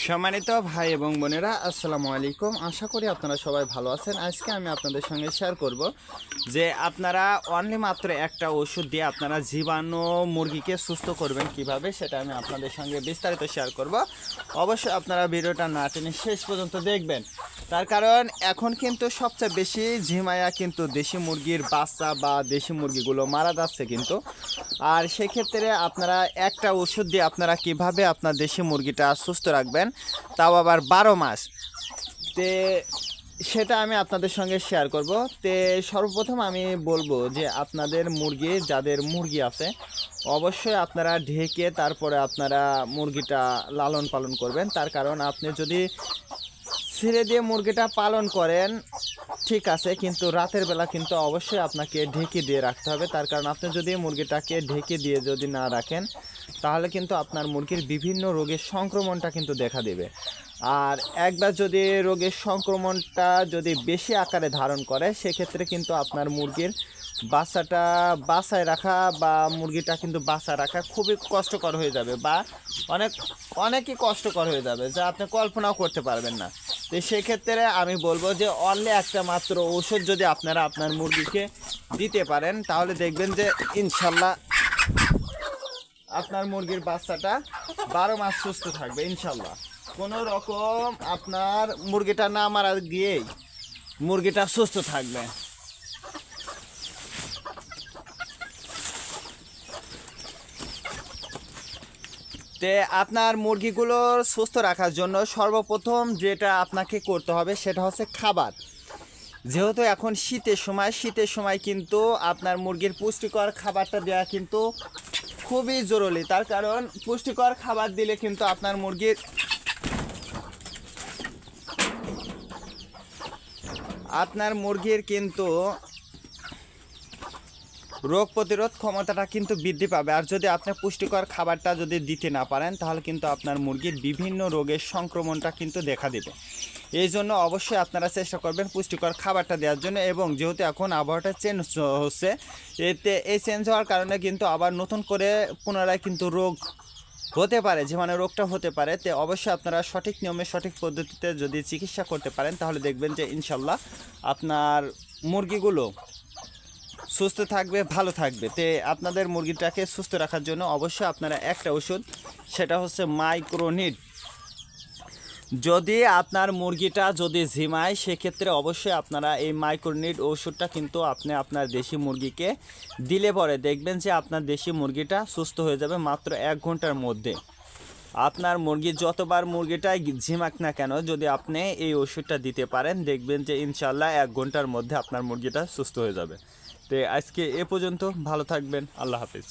সম্মানিত ভাই এবং বোনেরা, আসসালামু আলাইকুম। আশা করি আপনারা সবাই ভালো আছেন। আজকে আমি আপনাদের সঙ্গে শেয়ার করব যে আপনারা অনলি মাত্র একটা ওষুধ দিয়ে আপনারা জীবাণু মুরগিকে সুস্থ করবেন কিভাবে, সেটা আমি আপনাদের সঙ্গে বিস্তারিত শেয়ার করব। অবশ্যই আপনারা ভিডিওটা না টেনে শেষ পর্যন্ত দেখবেন, তার কারণ এখন কিন্তু সবচেয়ে বেশি ঝিমায়া কিন্তু দেশি মুরগির বাচ্চা বা দেশি মুরগিগুলো মারা যাচ্ছে কিন্তু। আর সেক্ষেত্রে আপনারা একটা ওষুধ দিয়ে আপনারা কিভাবে আপনার দেশি মুরগিটা সুস্থ রাখবেন, তাও আবার 12 মাস, তে সেটা আমি আপনাদের সঙ্গে শেয়ার করব। তে সর্বপ্রথম আমি বলবো যে আপনাদের মুরগি, যাদের মুরগি আছে, অবশ্যই আপনারা ঢেকে তারপরে আপনারা মুরগিটা লালন পালন করবেন। তার কারণ আপনি যদি ছেড়ে দিয়ে মুরগিটা পালন করেন ঠিক আছে, কিন্তু রাতের বেলা কিন্তু অবশ্যই আপনাকে ঢেকে দিয়ে রাখতে হবে। তার কারণ আপনি যদি মুরগিটাকে ঢেকে দিয়ে যদি না রাখেন, তাহলে কিন্তু আপনার মুরগির বিভিন্ন রোগের সংক্রমণটা কিন্তু দেখা দেবে। আর একবার যদি রোগের সংক্রমণটা যদি বেশি আকারে ধারণ করে, সেক্ষেত্রে কিন্তু আপনার মুরগির বাচ্চাটা বাসায় রাখা বা মুরগিটা কিন্তু বাসায় রাখা খুবই কষ্টকর হয়ে যাবে, বা অনেকই কষ্টকর হয়ে যাবে, যা আপনি কল্পনাও করতে পারবেন না। তো সেক্ষেত্রে আমি বলবো যে অনলি একটা মাত্র ওষুধ যদি আপনারা আপনার মুরগিকে দিতে পারেন, তাহলে দেখবেন যে ইনশাল্লাহ আপনার মুরগির বাচ্চাটা 12 মাস সুস্থ থাকবে ইনশাল্লাহ। কোনো রকম আপনার মুরগিটা না মারা গিয়েই মুরগিটা সুস্থ থাকবে। তে আপনার মুরগিগুলো সুস্থ রাখার জন্য সর্বপ্রথম যেটা আপনাকে করতে হবে সেটা হচ্ছে খাবার। যেহেতু এখন শীতের সময় কিন্তু আপনার মুরগির পুষ্টিকর খাবারটা দেওয়া কিন্তু খুবই জরুরি। তার কারণ পুষ্টিকর খাবার দিলে কিন্তু আপনার মুরগির কিন্তু রোগ প্রতিরোধ ক্ষমতাটা কিন্তু বৃদ্ধি পাবে। আর যদি আপনি পুষ্টিকর খাবারটা যদি দিতে না পারেন, তাহলে কিন্তু আপনার মুরগির বিভিন্ন রোগের সংক্রমণটা কিন্তু দেখা দেবে। এই জন্য অবশ্যই আপনারা চেষ্টা করবেন পুষ্টিকর খাবারটা দেওয়ার জন্য। এবং যেহেতু এখন আবহাওয়াটা চেঞ্জ হচ্ছে, এই চেঞ্জ হওয়ার কারণে কিন্তু আবার নতুন করে পুনরায় কিন্তু রোগ হতে পারে, যে মানে রোগটা হতে পারে। তো অবশ্যই আপনারা সঠিক নিয়মে সঠিক পদ্ধতিতে যদি চিকিৎসা করতে পারেন, তাহলে দেখবেন যে ইনশাল্লাহ আপনার মুরগিগুলো সুস্থ থাকবে, ভালো থাকবে। তে আপনাদের মুরগিটাকে সুস্থ রাখার জন্য অবশ্যই আপনারা একটা ওষুধ, সেটা হচ্ছে মাইক্রোনিট। যদি আপনার মুরগিটা যদি ঝিমায়, সেক্ষেত্রে অবশ্যই আপনারা এই মাইক্রোনিট ওষুধটা কিন্তু আপনি আপনার দেশি মুরগিকে দিলে পরে দেখবেন যে আপনার দেশি মুরগিটা সুস্থ হয়ে যাবে মাত্র 1 ঘন্টার মধ্যে। আপনার মুরগি যতবার মুরগিটাই ঝিমাক না কেন, যদি আপনি এই ওষুধটা দিতে পারেন, দেখবেন যে ইনশাল্লাহ 1 ঘন্টার মধ্যে আপনার মুরগিটা সুস্থ হয়ে যাবে। তো আজকে এ পর্যন্ত, ভালো থাকবেন, আল্লাহ হাফিজ।